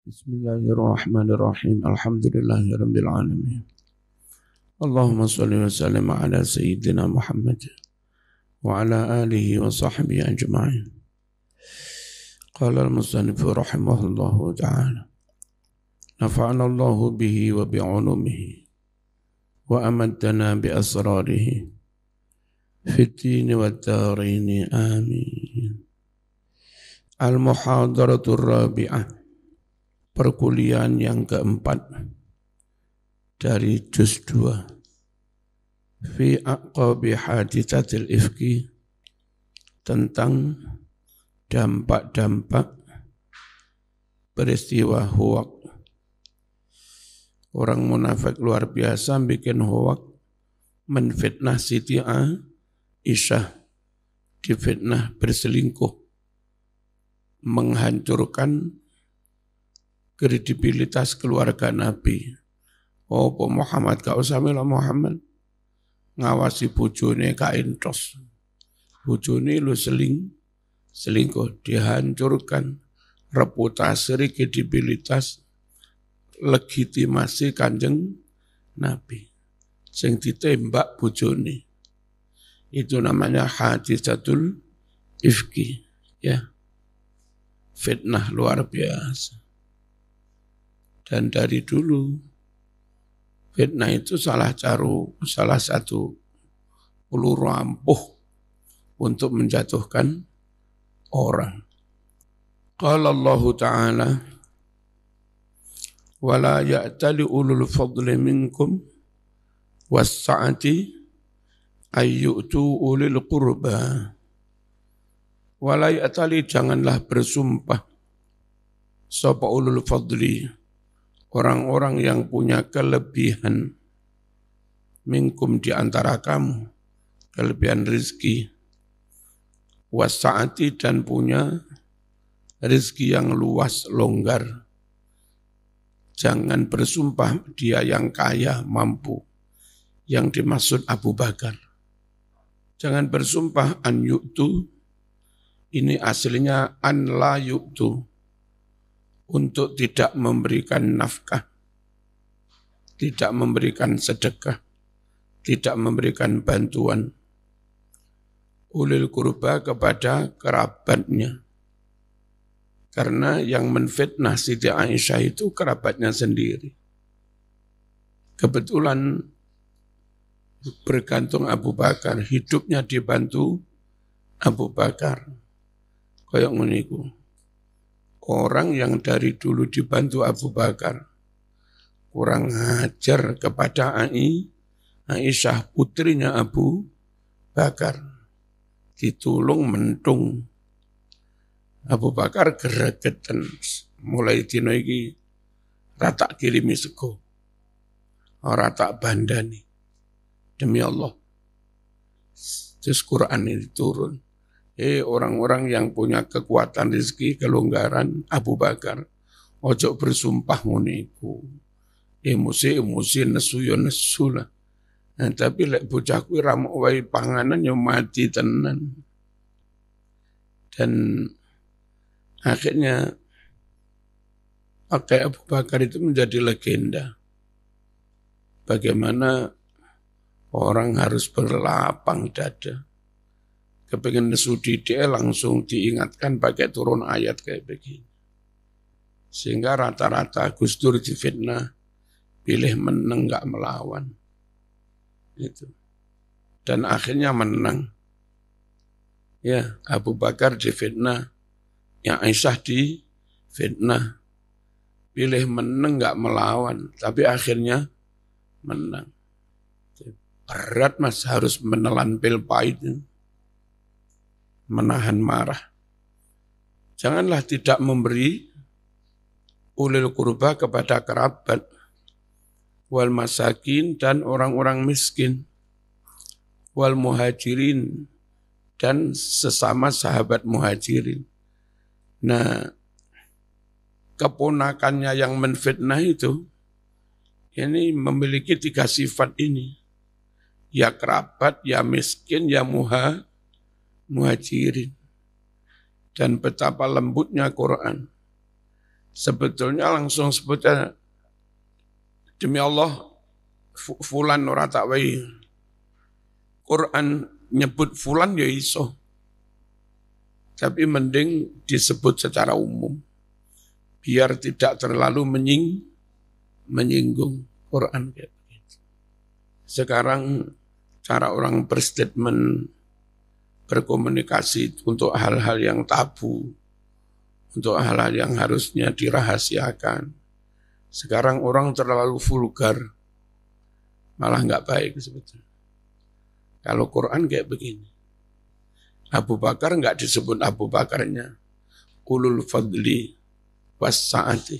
Bismillahirrahmanirrahim. Alhamdulillahirabbil alamin. Allahumma shalli wa sallim ala sayyidina Muhammad wa ala alihi wa sahbihi ajma'in. Qala al-musannif rahimahullahu ta'ala. Nafa'ana Allahu bihi wa bi'ulumihi wa amaddana bi asrarihi fid dini wad daraini amin. Al-muhadaratur rabi'ah. Perkuliahan yang keempat dari juz 2 fi aqabi haditsatil ifki, tentang dampak-dampak peristiwa hoak. Orang munafik luar biasa bikin hoak, menfitnah Siti Aisyah, difitnah berselingkuh, menghancurkan kredibilitas keluarga Nabi. Oh, Muhammad gak usah mila Muhammad ngawasi bojone kaentos. Bojone lu selingkuh, dihancurkan reputasi, kredibilitas, legitimasi Kanjeng Nabi. Sing ditembak bojone. Itu namanya haditsatul ifki, ya. Fitnah luar biasa. Dan dari dulu fitnah itu salah satu peluru ampuh untuk menjatuhkan orang. Qala Allah Ta'ala, wala ya'tali ulul fadli minkum was-sa'ati ayyu'tu ulil qurba. Wala ya'tali, janganlah bersumpah sapa ulul fadli, orang-orang yang punya kelebihan, minkum di antara kamu, kelebihan rezeki, wasa'ati, dan punya rezeki yang luas, longgar. Jangan bersumpah dia yang kaya, mampu. Yang dimaksud Abu Bakar. Jangan bersumpah an yu'tu, ini aslinya an la yu'tu, untuk tidak memberikan nafkah, tidak memberikan sedekah, tidak memberikan bantuan ulil qurba kepada kerabatnya. Karena yang menfitnah Siti Aisyah itu kerabatnya sendiri. Kebetulan bergantung Abu Bakar, hidupnya dibantu Abu Bakar. Kayak nguniku. Orang yang dari dulu dibantu Abu Bakar kurang ajar kepada Aisyah, putrinya Abu Bakar, ditulung mentung. Abu Bakar geregetan, mulai dino iki rata kirimi sego, ora tak bandani, demi Allah. Terus Quran ini turun. Orang-orang yang punya kekuatan rezeki, kelonggaran, Abu Bakar, ojo bersumpah nguniku. Emosi, nesu ya nesu lah. Nah, tapi lek bocah kuwi ra mok wae panganan ya mati tenan. Dan akhirnya pakai Abu Bakar itu menjadi legenda. Bagaimana orang harus berlapang dada. Kepengen nesu dia langsung diingatkan pakai turun ayat kayak begini. Sehingga rata-rata Gus Dur difitnah, pilih menang gak melawan. Itu. Dan akhirnya menang. Ya, Abu Bakar difitnah, yang Aisyah difitnah. Pilih menang gak melawan, tapi akhirnya menang. Berat mas, harus menelan pil pahit. Menahan marah. Janganlah tidak memberi ulil qurba kepada kerabat, wal masakin, dan orang-orang miskin, wal muhajirin, dan sesama sahabat muhajirin. Nah, keponakannya yang menfitnah itu, ini memiliki 3 sifat ini. Ya kerabat, ya miskin, ya muhajirin. Dan betapa lembutnya Quran. Sebetulnya langsung sebutnya, demi Allah, fulan ora tak wae. Quran nyebut fulan ya iso. Tapi mending disebut secara umum. Biar tidak terlalu menyinggung Quran kayak begitu. Sekarang cara orang berstatement, berkomunikasi untuk hal-hal yang tabu, untuk hal-hal yang harusnya dirahasiakan. Sekarang orang terlalu vulgar, malah nggak baik sebetulnya. Kalau Quran kayak begini, Abu Bakar nggak disebut Abu Bakarnya, ulul fadli was-sa'ati.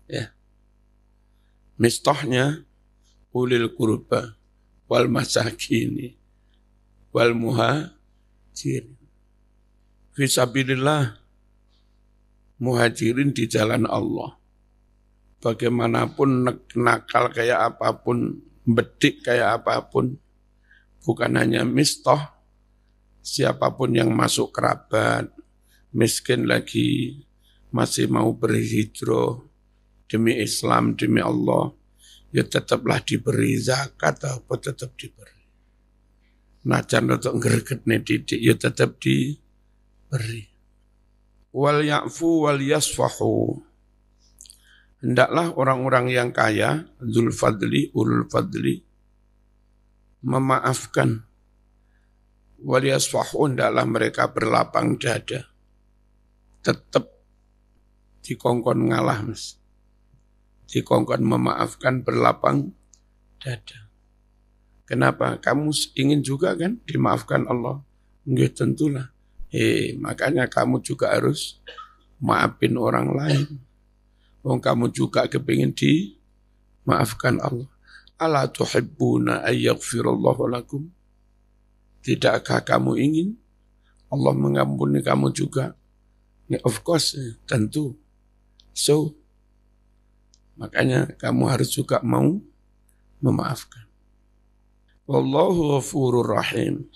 Ya. Mistahnya ulil qurba wal masakini wal muhajirin. Fisabilillah, muhajirin di jalan Allah. Bagaimanapun nakal kayak apapun, bedik kayak apapun, bukan hanya mistah, siapapun yang masuk kerabat, miskin lagi, masih mau berhijrah demi Islam, demi Allah, ya tetaplah diberi zakat apa tetap diberi. Najan untuk ngeregetne didik, ya tetap diberi. Wal ya'fu wal yasfahu. Hendaklah orang-orang yang kaya, dzul fadli, ulul fadli, memaafkan. Wal yasfahu, hendaklah mereka berlapang dada. Tetap dikongkon ngalah, Mas. Dikongkon memaafkan, berlapang dada. Kenapa? Kamu ingin juga kan dimaafkan Allah? Enggak, tentulah. Makanya kamu juga harus maafin orang lain. Kamu juga kepingin dimaafkan Allah. Ala tuhibbuna ayyaghfirallahu lakum. Tidakkah kamu ingin Allah mengampuni kamu juga? Ya, of course, tentu. So, makanya kamu harus juga mau memaafkan. Wallahu ghafurur rahim.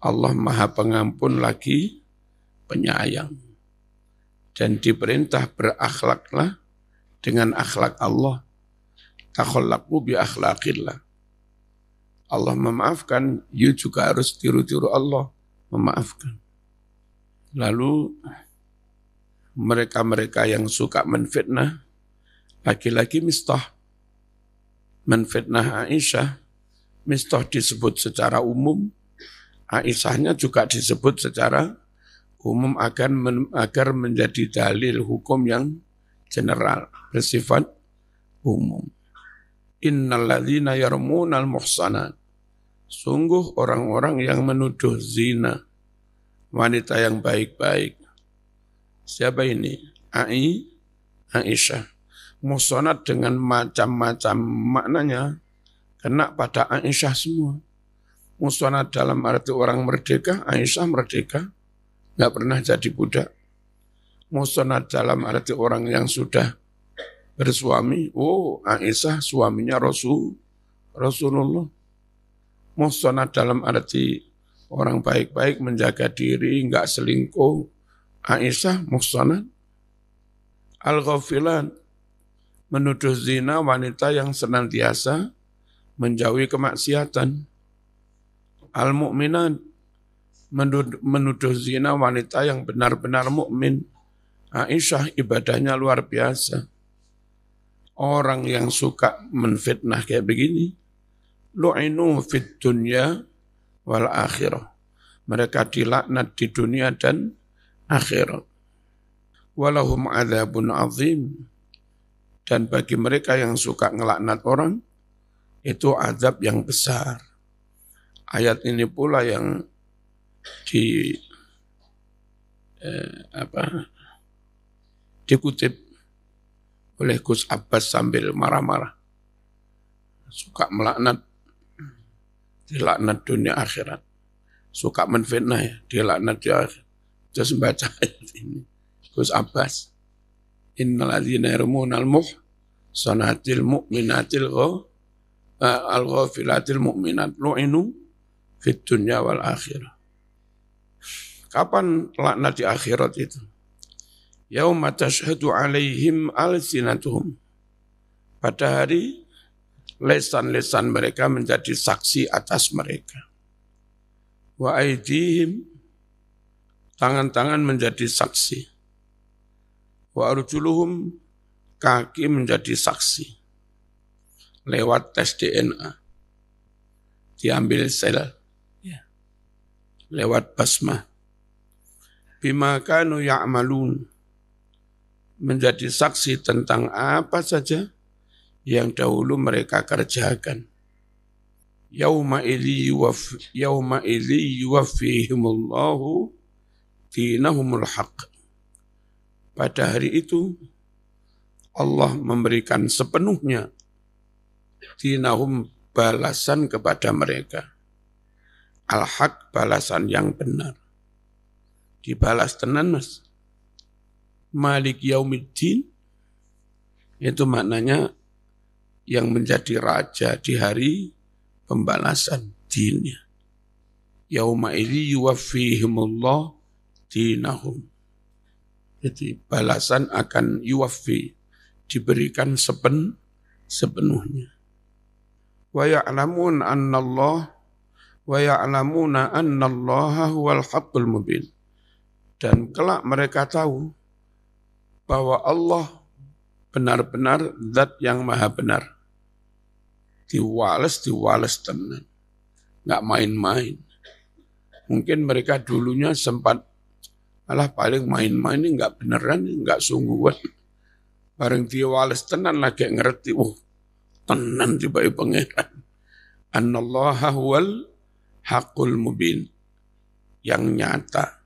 Allah Maha Pengampun lagi penyayang. Dan diperintah berakhlaklah dengan akhlak Allah. Takhallaqu bi akhlaqillah. Allah memaafkan, you juga harus tiru-tiru Allah memaafkan. Lalu mereka-mereka yang suka menfitnah, laki-laki Mistah menfitnah Aisyah, Mistah disebut secara umum, Aisyahnya juga disebut secara umum agar menjadi dalil hukum yang general, bersifat umum. Innalladzina yarmunal muhsanat. Sungguh orang-orang yang menuduh zina wanita yang baik-baik. Siapa ini? Aisyah. Muhsanat dengan macam-macam maknanya kena pada Aisyah semua. Muhsanat dalam arti orang merdeka, Aisyah merdeka, nggak pernah jadi budak. Muhsanat dalam arti orang yang sudah bersuami, Aisyah suaminya Rasulullah. Muhsanat dalam arti orang baik-baik, menjaga diri, nggak selingkuh, Aisyah muhsanat. Al-ghafilan, menuduh zina wanita yang senantiasa menjauhi kemaksiatan. Al-mu'minat, menuduh zina wanita yang benar-benar mukmin. Aisyah ibadahnya luar biasa. Orang yang suka menfitnah kayak begini, lu'inu fid dunya wal akhirah. Mereka dilaknat di dunia dan akhirat. Walahum adzabun azim. Dan bagi mereka yang suka ngelaknat orang, itu azab yang besar. Ayat ini pula yang dikutip oleh Gus Abbas sambil marah-marah. Suka melaknat, dilaknat dunia akhirat. Suka menfitnah ya, dilaknat di akhirat. Terus membaca ayat ini. Gus Abbas. Innalladzina yarmunal muhsanatil mu'minatil al-ghafilatil mu'minat lu'inu fit dunya wal akhirah. Kapan laknat di akhirat itu? Yauma tashhadu alaihim alsinatuhum. Pada hari lesan-lesan mereka menjadi saksi atas mereka. Wa aidihim, tangan-tangan menjadi saksi. Wa arjuluhum, kaki menjadi saksi. Lewat tes DNA. Diambil sel. Lewat basmah. Bima kanu ya'malun, menjadi saksi tentang apa saja yang dahulu mereka kerjakan. Yauma idzi yuwaffihimullahu dinahumul haqq. Pada hari itu Allah memberikan sepenuhnya dinahum, balasan kepada mereka. Al-haq, balasan yang benar. Dibalas tenan, Mas. Malik yaumiddin, itu maknanya yang menjadi raja di hari pembalasan dinnya. Yauma idzi yuwaffihimullah dinahum. Jadi balasan akan yuwaffi, diberikan sepenuhnya. Wa ya'lamuna annallaha huwal haqqul mubin. Dan kelak mereka tahu bahwa Allah benar-benar zat yang maha benar. Diwales tenan. Nggak main-main. Mungkin mereka dulunya sempat, paling main-main ini nggak beneran, nggak sungguhan. Bareng diwales tenan lagi ngerti, tenan tiba-tiba pangeran. Annallaha huwal haqqul mubin, yang nyata.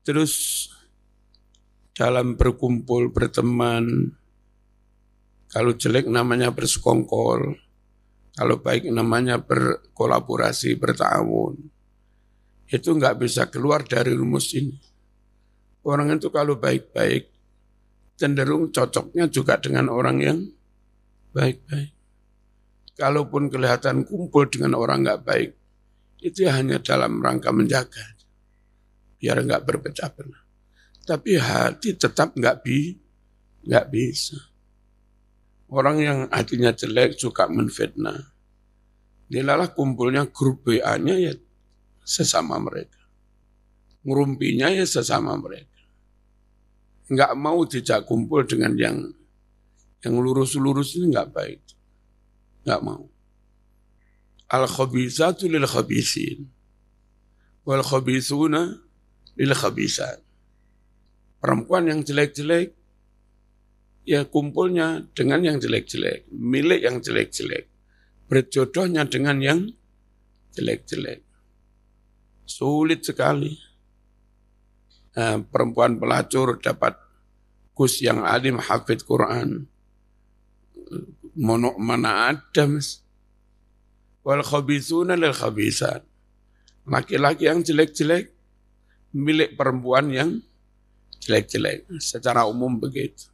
Terus dalam berkumpul, berteman, kalau jelek namanya bersekongkol, kalau baik namanya berkolaborasi, bertawun. Itu nggak bisa keluar dari rumus ini. Orang itu kalau baik-baik, cenderung cocoknya juga dengan orang yang baik-baik. Kalaupun kelihatan kumpul dengan orang nggak baik, itu hanya dalam rangka menjaga, biar nggak berpecah belah. Tapi hati tetap nggak bisa. Orang yang hatinya jelek suka menfitnah. Dilalah kumpulnya grup WA-nya ya sesama mereka. Ngerumpinya ya sesama mereka. Nggak mau dijak kumpul dengan yang lurus-lurus ini nggak baik. Nggak mau. Al-khabisatu lil-khabisin. Wal-khabisuna lil-khabisat. Perempuan yang jelek-jelek, ya kumpulnya dengan yang jelek-jelek, milik yang jelek-jelek, berjodohnya dengan yang jelek-jelek. Sulit sekali. Perempuan pelacur dapat gus yang alim, hafid Quran. Mana ada, Mas. Wal khabithuna lil khabithat. Laki-laki yang jelek-jelek milik perempuan yang jelek-jelek. Secara umum begitu.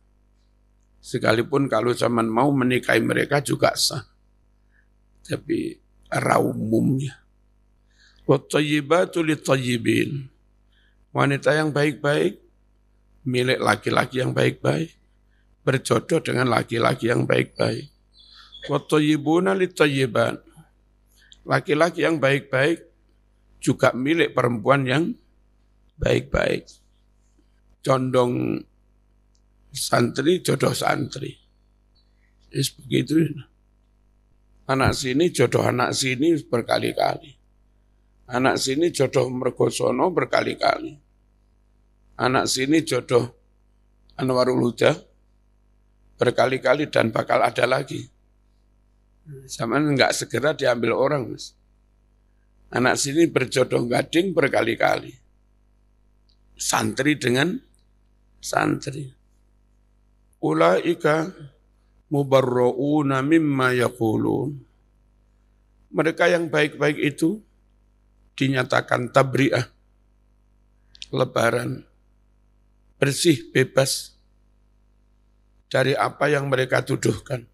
Sekalipun kalau zaman mau menikahi mereka juga sah. Tapi era umumnya. Wat-thayyibatu lit-thayyibin. Wanita yang baik-baik milik laki-laki yang baik-baik, berjodoh dengan laki-laki yang baik-baik. Wat-thayyibuna lit-thayyibat. Laki-laki yang baik-baik juga milik perempuan yang baik-baik. Condong santri, jodoh santri. Begitu. Anak sini jodoh anak sini berkali-kali. Anak sini jodoh mergosono berkali-kali. Anak sini jodoh Anwarul Huda berkali-kali dan bakal ada lagi. Zaman enggak segera diambil orang, Mas. Anak sini berjodoh gading berkali-kali. Santri dengan santri. Ulaika mubarra'una mimma yaqulun. Mereka yang baik-baik itu dinyatakan tabri'ah, lebaran, bersih, bebas dari apa yang mereka tuduhkan.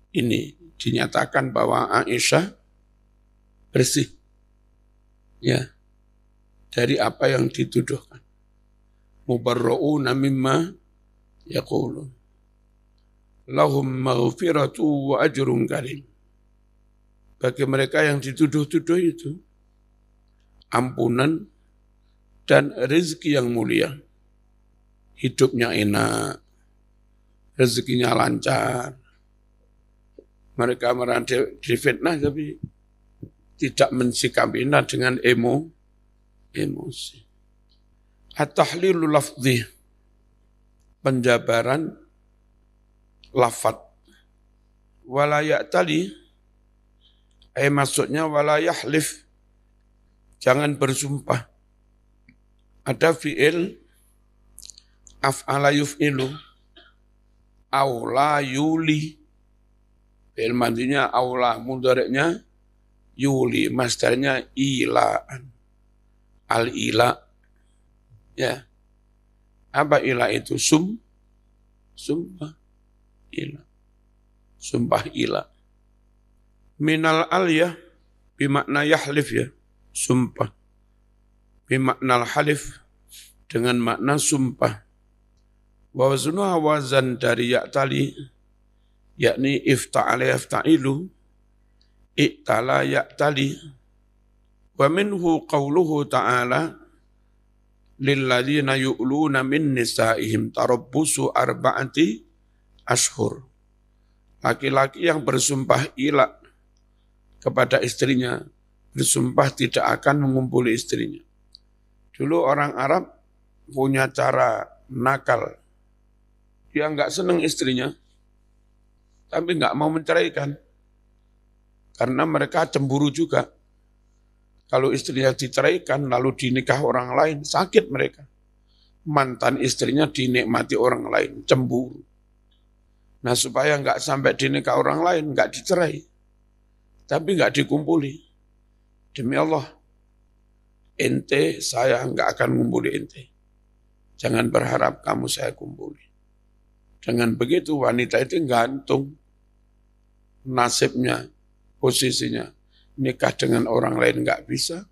Ini dinyatakan bahwa Aisyah bersih ya dari apa yang dituduhkan. mubarra'una mimma yaqulun. Lahum maghfiratu wa ajrun karim. Bagi mereka yang dituduh-tuduh itu, ampunan dan rezeki yang mulia. Hidupnya enak, rezekinya lancar. Mereka merasa difitnah tapi tidak mensikapinya dengan emosi. At-tahlilu lafzi, penjabaran lafad. Wala ya'tali, maksudnya wala yahlif, jangan bersumpah. Ada fi'il af'ala yuf'ilu, aula yuli, fi'il madhinya aula, mudhari'nya yuli, masdarnya ilaan, al-ila. Ya. Apa ila itu? Sumpah ila. Sumpah ila. Minal aliyah bimakna yahlif ya, sumpah. Bimakna halif dengan makna sumpah. Wa wazunuha wazan dari ya'tali, yakni ifta'ala yafta'ilu, i'tala ya'tali. Wa minhu qawluhu ta'ala, lilladzina yu'luna min nisa'ihim tarabbusu arba'ati ashur. Laki-laki yang bersumpah ila kepada istrinya, bersumpah tidak akan mengumpuli istrinya. Dulu orang Arab punya cara nakal. Dia enggak senang istrinya, tapi enggak mau menceraikan. Karena mereka cemburu juga. Kalau istrinya diceraikan lalu dinikah orang lain, sakit mereka. Mantan istrinya dinikmati orang lain, cemburu. Nah supaya enggak sampai dinikah orang lain, enggak dicerai, tapi enggak dikumpuli. Demi Allah, ente saya enggak akan ngumpuli ente. Jangan berharap kamu saya kumpuli. Dengan begitu wanita itu gantung nasibnya, posisinya. Nikah dengan orang lain enggak bisa.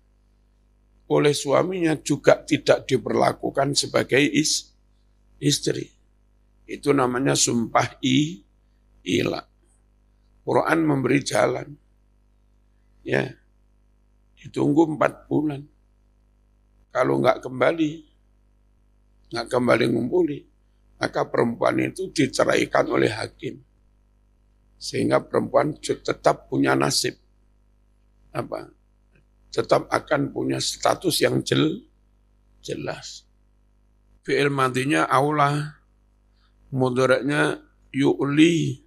Oleh suaminya juga tidak diperlakukan sebagai istri. Itu namanya sumpah ila. Quran memberi jalan. Ya, ditunggu 4 bulan. Kalau enggak kembali ngumpuli, maka perempuan itu diceraikan oleh hakim. Sehingga perempuan tetap punya nasib. Tetap akan punya status yang jelas. Fi'il madhinya aula, mudhari'nya yu'li,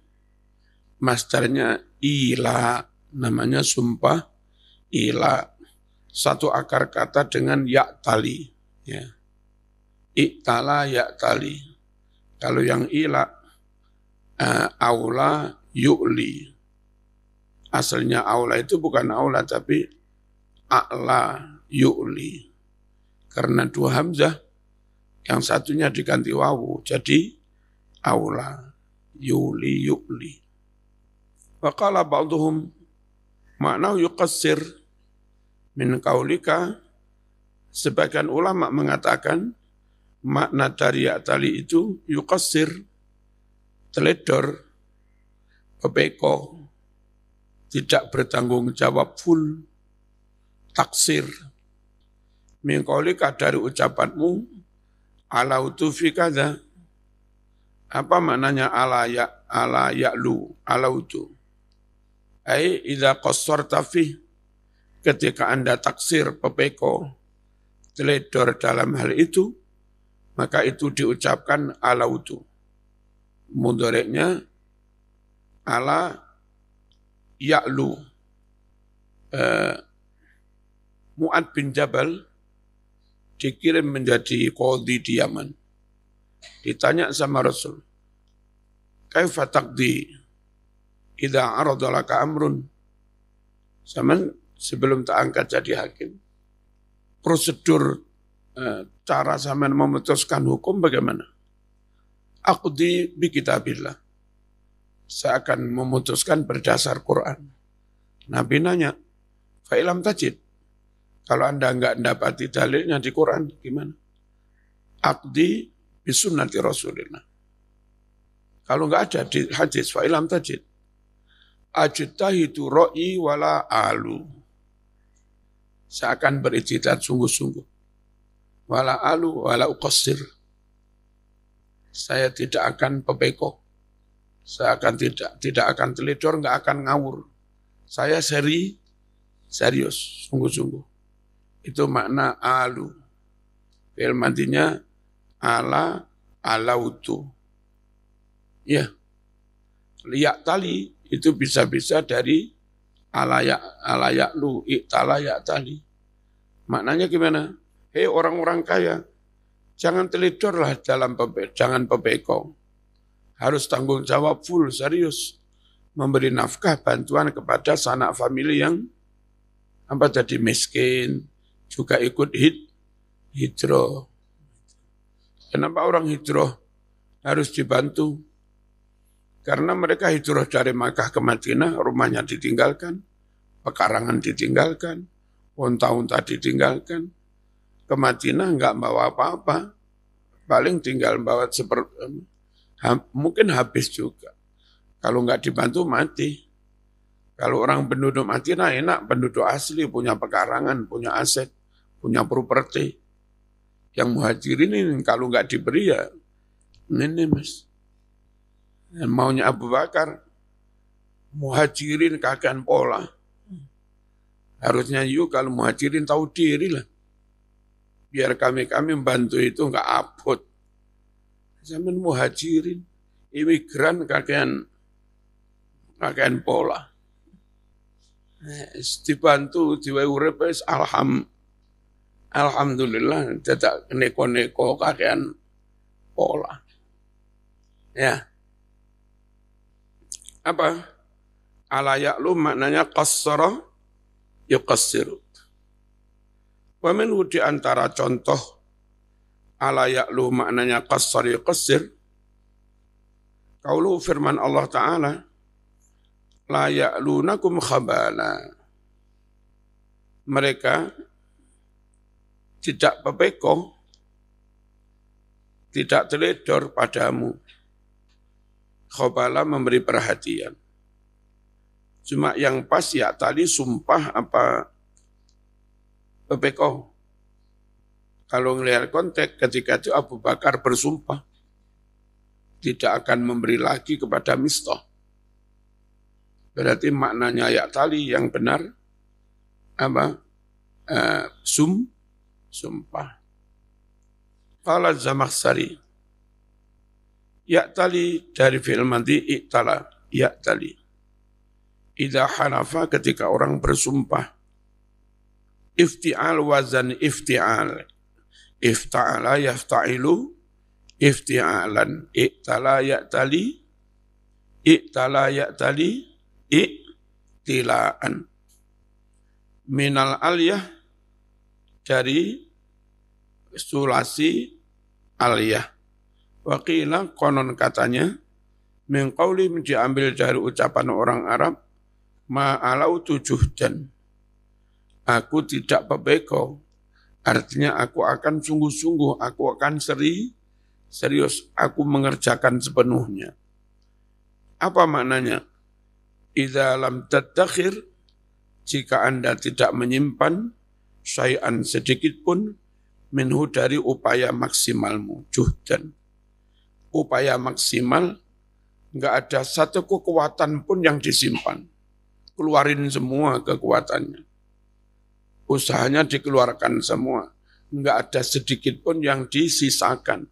masdarnya ila, namanya sumpah ila. Satu akar kata dengan ya'tali. Ya. I'tala ya'tali. Kalau yang ila, aula yu'li. Asalnya aula itu bukan aula tapi a'la yu'li. Karena 2 hamzah, yang satunya diganti wawu, jadi aula yu'li yu'li. Wa qala ba'duhum ma'nahu yuqassir min qaulika. Sebagian ulama mengatakan makna dari ya'tali itu yuqassir, teledor, pepeko, tidak bertanggung jawab full, taksir. Min qaulika, dari ucapanmu, ala utufi kada. Apa maknanya ala ya'lu, ala utu? Ai idza qassarta fi, ketika Anda taksir, pepeko, teledor dalam hal itu, maka itu diucapkan ala utu. Mudhari'nya ala ya'lu. Mu'ad bin Jabal dikirim menjadi qadhi di Yaman. Ditanya sama Rasul, kaifa taqdi idza arada laka amrun? Zaman sebelum tak angkat jadi hakim, prosedur cara zaman memutuskan hukum bagaimana? Aqdi bi kitabillah. Saya akan memutuskan berdasar Quran. Nabi nanya, fa'ilam tajid, kalau Anda enggak mendapati dalilnya di Quran, gimana? aqdi bisunnati Rasulillah. Kalau enggak ada di hadis, fa'ilam tajid. Ajtahidu ro'i wala alu. Saya akan berijtihad sungguh-sungguh. Wala alu, wala uqassir. Saya tidak akan pepeko. Saya akan tidak akan teledor, enggak akan ngawur. Saya serius, sungguh-sungguh. Itu makna alu. Fi'il madinya alautu. Ya. Liyak tali itu bisa-bisa dari alayak lu, iktala yak tali. Maknanya gimana? Hei orang-orang kaya, jangan teledorlah jangan pepeko. Harus tanggung jawab full, serius. Memberi nafkah, bantuan kepada sanak famili yang jadi miskin, juga ikut hijrah. Kenapa orang hijrah harus dibantu? Karena mereka hijrah dari Makkah ke Madinah, rumahnya ditinggalkan, pekarangan ditinggalkan, unta-unta ditinggalkan. Ke Madinah enggak bawa apa-apa, paling tinggal bawa mungkin habis juga. Kalau enggak dibantu mati. Kalau orang penduduk Madinah enak, penduduk asli punya pekarangan, punya aset, punya properti. Yang muhajirin ini kalau enggak diberi ya, ini mas. Dan maunya Abu Bakar, muhajirin kakean pola. Harusnya kalau muhajirin tahu diri lah. Biar kami membantu itu enggak abot. Zaman muhajirin, imigran kakean pola. Dibantu diwai urip wis alhamdulillah tidak neko-neko kakean pola. Ya. Apa? Ala ya'lu maknanya qassara yuqassiru. Wa minhu di antara contoh ala ya'lu maknanya qassara yuqassir. Qaulu firman Allah Ta'ala la ya'lunakum khabala. Mereka tidak pepeko, tidak teledor padamu. Khabala memberi perhatian. Cuma yang pas ya tadi sumpah apa pepeko. Kalau ngelihat konteks ketika itu Abu Bakar bersumpah tidak akan memberi lagi kepada Mistah. Berarti maknanya ayat tali yang benar apa? Sumpah. Qala Zamakhsyari. Ya tali dari fi'il madhi iktala, ya tali. Idza halafa ketika orang bersumpah. Ifti'al wazan ifti'al. Ifta'ala yafta'ilu ifti'alan. Iktala ya tali. Iktala ya tali. Iktilaan. Minal aliyah dari sulasi aliyah. Waqila konon katanya min qauli diambil dari ucapan orang Arab ma'alau tujuhdan. Aku tidak pepeko. Artinya aku akan sungguh-sungguh, aku akan serius, aku mengerjakan sepenuhnya. Apa maknanya? Idza lam tadakhir, jika Anda tidak menyimpan syai'an sedikit pun minhu dari upaya maksimalmu, juhdan. Upaya maksimal, enggak ada satu kekuatan pun yang disimpan. Keluarin semua kekuatannya. Usahanya dikeluarkan semua. Enggak ada sedikit pun yang disisakan.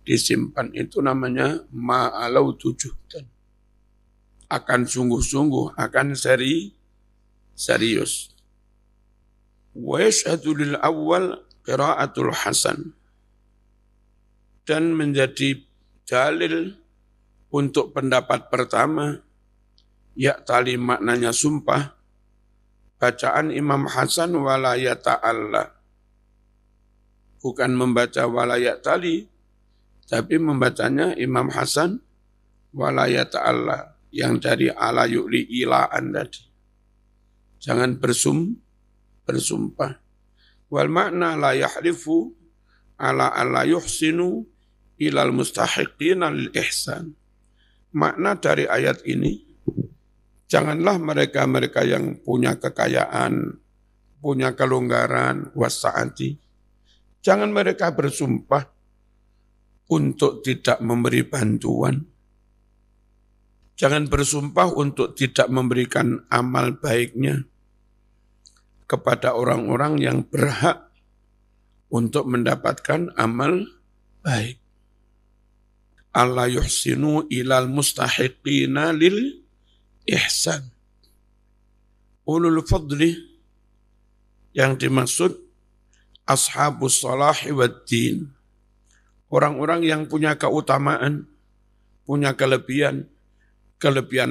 Disimpan. Itu namanya ma'alau tujuhdan. Akan sungguh-sungguh, akan serius. Wa yashhadu lil awwal qiraatul hasan. Dan menjadi dalil untuk pendapat pertama, ya tali maknanya sumpah, bacaan Imam Hasan wala yata'alla. Bukan membaca wala yatali, tapi membacanya Imam Hasan wala yata'alla, yang dari ala yu'li ilaan tadi. Jangan bersumpah. Wal makna la yahlifu ala alla yuhsinu ilal mustahiqina lil ihsan. Makna dari ayat ini, janganlah mereka-mereka yang punya kekayaan, punya kelonggaran, wasa'ati, jangan mereka bersumpah untuk tidak memberi bantuan. Jangan bersumpah untuk tidak memberikan amal baiknya kepada orang-orang yang berhak untuk mendapatkan amal baik. Allah yuhsinu ilal mustahiqina lil ihsan. Ulul fadli yang dimaksud ashabus salahi wad din. Orang-orang yang punya keutamaan, punya kelebihan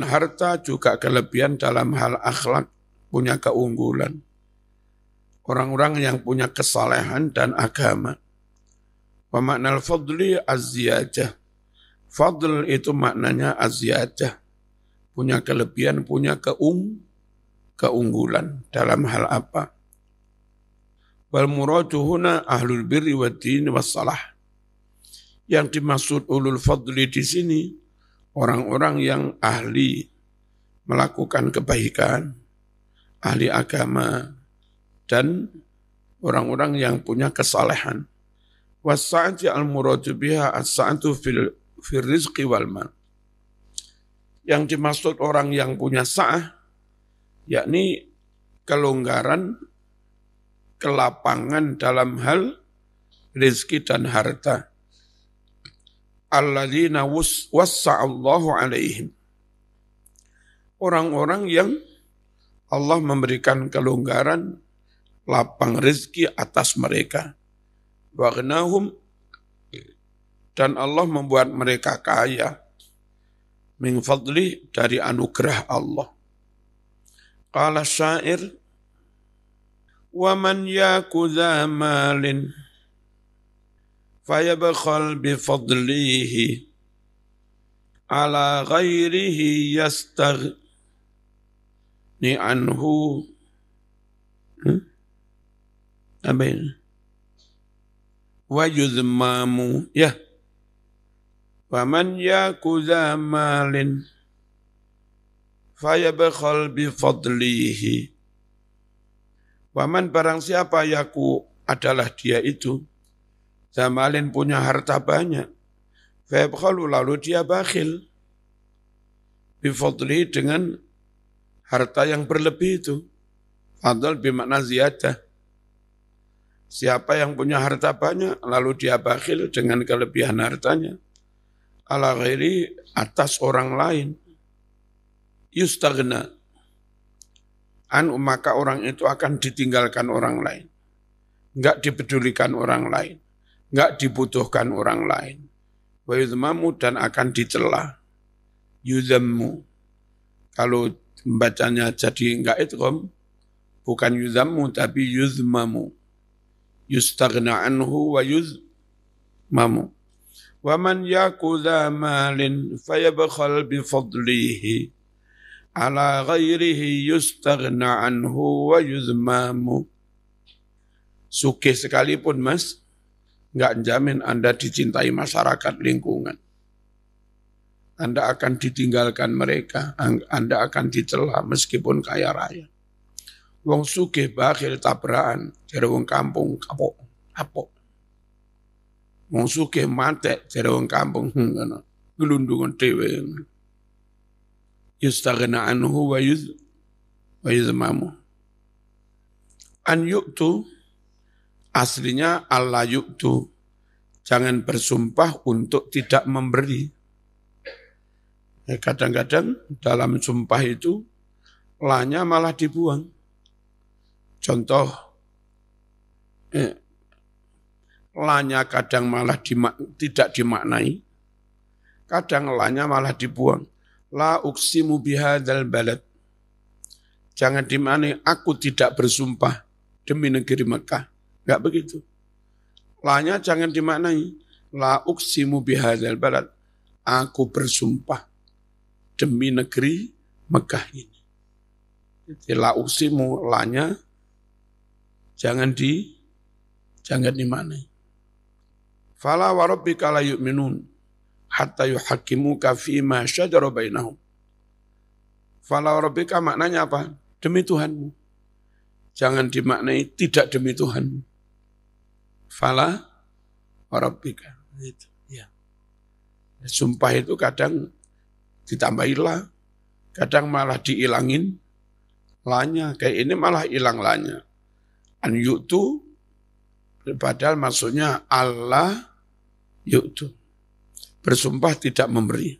harta, juga kelebihan dalam hal akhlak, punya keunggulan. Orang-orang yang punya kesalehan dan agama. Wa maknal fadli az-ziyadah. Fadl itu maknanya az-ziyadah. Punya kelebihan, punya keunggulan dalam hal apa? Wal muradu huna ahlul birri wad din wassalah. Yang dimaksud ulul fadli di sini orang-orang yang ahli melakukan kebaikan, ahli agama, dan orang-orang yang punya kesalehan. Wasa'ati al-muradu biha as-sa'atu fil rizqi wal mal. Yang dimaksud orang yang punya sa'ah, yakni kelonggaran, kelapangan dalam hal rezeki dan harta. Alladzina wassa'allahu alaihim. Orang-orang yang Allah memberikan kelonggaran, lapang rezeki atas mereka. Waghnahum, dan Allah membuat mereka kaya min fadli, dari anugerah Allah. Qala syair, wa man yakudha malin fayabkhal bifadlihi ala ghairihi yastaghni anhu. Apa ini? Wa yuzmamu, ya. Wa man yakudha malin fayabkhal bifadlihi. Wa man, barang siapa yaku adalah dia itu, zamalin punya harta banyak, fayabkhalu, lalu dia bakhil, bifadlihi, dengan harta yang berlebih itu. Fadl bermakna ziyadah. Siapa yang punya harta banyak, lalu dia bakhil dengan kelebihan hartanya, ala ghairi, atas orang lain, yustaghna an, maka orang itu akan ditinggalkan orang lain, enggak dipedulikan orang lain, enggak dibutuhkan orang lain. Wa yuzmamu, dan akan dicela. Yuzammu, kalau bacanya jadi enggak idgham, bukan yuzammu tapi yuzmamu. Yustaghna anhu wa yuzmamu. Wa man yakudha malin fayabkhal bifadlihi ala ghairihi yustaghna anhu wa yuzmamu. Sugih sekalipun mas, enggak jamin Anda dicintai masyarakat lingkungan. Anda akan ditinggalkan mereka, Anda akan dicela meskipun kaya raya. Wong sugih bakhil tabrakan, jare wong kampung kapok. Wong sugih matek, jare wong kampung ngono. Gelundungan dhewe. Yustaghna anhu wa yuzmamu. An yu'tu, aslinya Allah yu'tu, jangan bersumpah untuk tidak memberi. Kadang-kadang dalam sumpah itu lanya malah dibuang. Contoh, lanya kadang malah tidak dimaknai, kadang lanya malah dibuang. La uqsimu bihadzal balad, jangan dimaknai aku tidak bersumpah demi negeri Mekah, enggak begitu. Lanya jangan dimaknai la uqsimu bihadzal balad, aku bersumpah demi negeri Mekah ini. Jadi la uqsimu, lanya jangan dimaknai. Fala wa rabbika la yu'minun hatta yuhakkimuka fima syajara bainahum. Fala wa rabbika maknanya apa? Demi Tuhanmu. Jangan dimaknai tidak demi Tuhanmu. Fala wa rabbika. Itu, ya. Sumpah itu kadang ditambahi la, kadang malah diilangin lanya. Kayak ini malah hilang lanya. An yu'tu, padahal maksudnya Allah yu'tu. Bersumpah tidak memberi.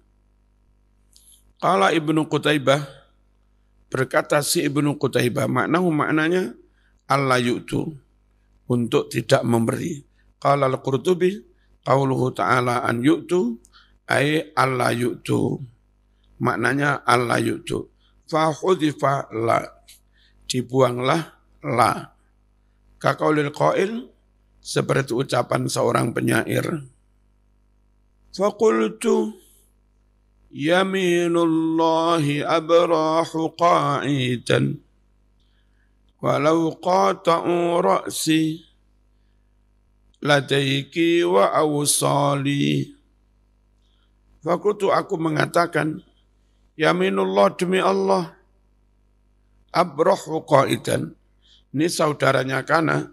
Qala Ibnu Qutaibah, berkata si Ibnu Qutaibah, maknanya Allah yu'tu, untuk tidak memberi. Qala al-Qurtubi, qauluhu ta'ala an yu'tu, ay Allah yu'tu. Maknanya Allah yu'tu. Fahudhifa la, dibuanglah la. Kaqaulil qail, seperti ucapan seorang penyair. Faqultu yaminullahi abrahu qa'idan walau qata'u ra'si ladaiki wa awsali. Faqultu, aku mengatakan, yaminullah, demi Allah, abrahu qa'idan, ini saudaranya Kana,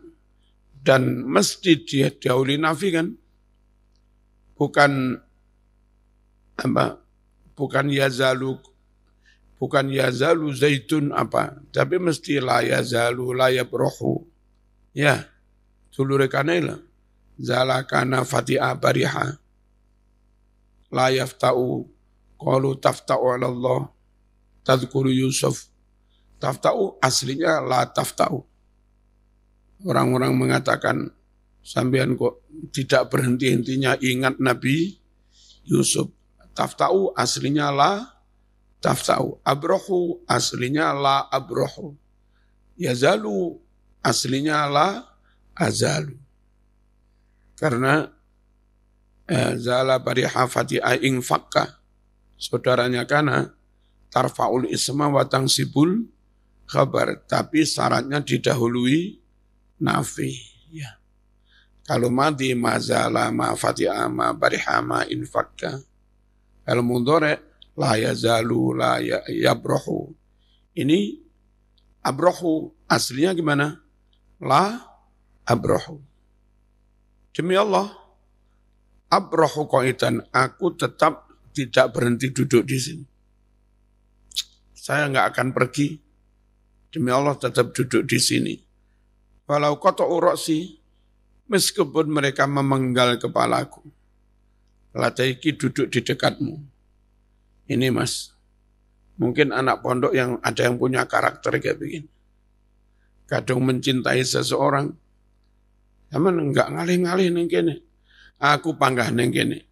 dan mesti dia dahuli nafi kan, bukan apa, bukan yazalu zaitun apa, tapi mesti la yazalu la yabrahu, ya, dulure kanela, zalakana fati'a bariha, la yafta'u, qalu tafta'u ala Allah, tadhkuru Yusuf, tafta'u aslinya la tafta'u. Orang-orang mengatakan, sampean kok tidak berhenti-hentinya ingat Nabi Yusuf. Tafta'u aslinya la tafta'u. Abrahu aslinya la abrahu. Yazalu aslinya la azalu. Karena zala bariha fati'a ing fakka, saudaranya Kana, tarfa'ul isma wa tangsibul khabar, tapi syaratnya didahului nafi, ya. Kalau madi mazala ma fati'a ma bariha ma infakka. Kalau mudhari la yazalu la yabrahu. Ini abrahu aslinya gimana? La abrahu. Demi Allah, abrahu qa'idan, aku tetap tidak berhenti duduk di sini. Saya enggak akan pergi. Demi Allah tetap duduk di sini. Walau qata'u ra'si, meskipun mereka memenggal kepalaku, ladaiki, duduk di dekatmu. Ini Mas, mungkin anak pondok yang ada yang punya karakter kayak begini. Kadang mencintai seseorang, teman enggak ngalih-ngalih neng kene. Aku panggah neng kene.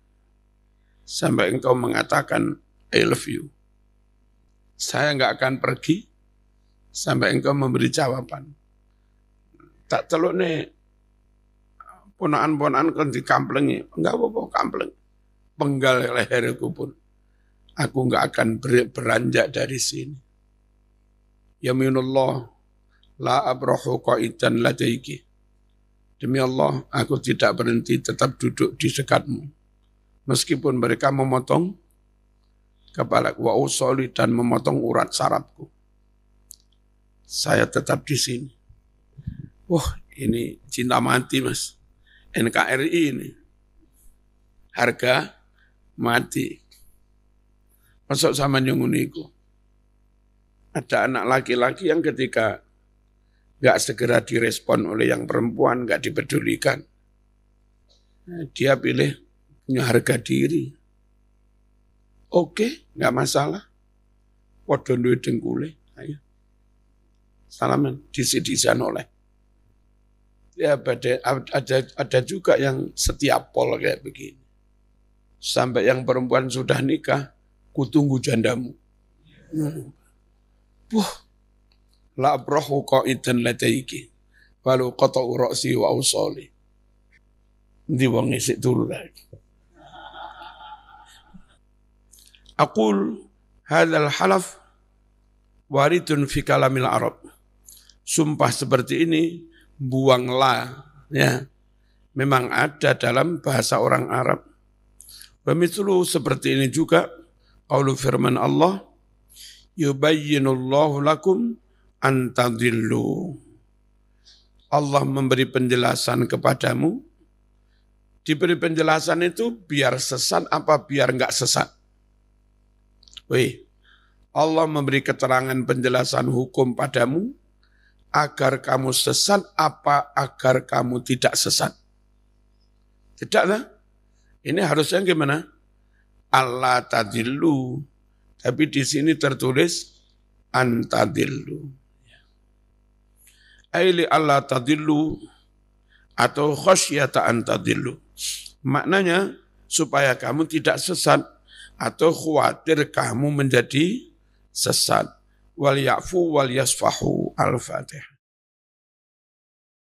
Sampai engkau mengatakan I love you. Saya enggak akan pergi sampai engkau memberi jawaban. Tak celuk nih, ponaan-ponaan kan dikamplengi, enggak apa-apa kampleng. Penggal leherku pun, aku enggak akan beranjak dari sini. Yaminullah, la abrahu qa'idan ladaiki. Demi Allah, aku tidak berhenti, tetap duduk di dekatmu. Meskipun mereka memotong kepala wa usoli dan memotong urat sarafku, saya tetap di sini. Wah, ini cinta mati Mas. NKRI ini. Harga mati. Masuk sama yang uniku. Ada anak laki-laki yang ketika nggak segera direspon oleh yang perempuan, nggak dipedulikan. Dia pilih punya harga diri. Oke, nggak masalah. Podo duwe dengkule, ayo. Salaman, disi-disian oleh. Ya, ada juga yang setiap pol kayak begini. Sampai yang perempuan sudah nikah, kutunggu jandamu. Wah, la abrahu qa'idan ladaiki, walau qata'u ra'si wa awsali. Ndi wong isik turu lagi. Aqul hadzal halaf waridun fi kalamil Arab. Sumpah seperti ini, buanglah, ya. memang ada dalam bahasa orang Arab. Pemitsulu seperti ini juga qaulu firman Allah, yubayyinullahu lakum an tadillu. Allah memberi penjelasan kepadamu. Diberi penjelasan itu biar sesat apa biar enggak sesat. Allah memberi keterangan penjelasan hukum padamu agar kamu sesat apa agar kamu tidak sesat. Tidaklah. Ini harusnya gimana? Allah tadillu. Tapi di sini tertulis antadillu. Aili Allah tadillu atau khasyata antadillu. Maknanya supaya kamu tidak sesat atau khawatir kamu menjadi sesat. Wal ya'fu wal yasfahu. Al-Fatihah.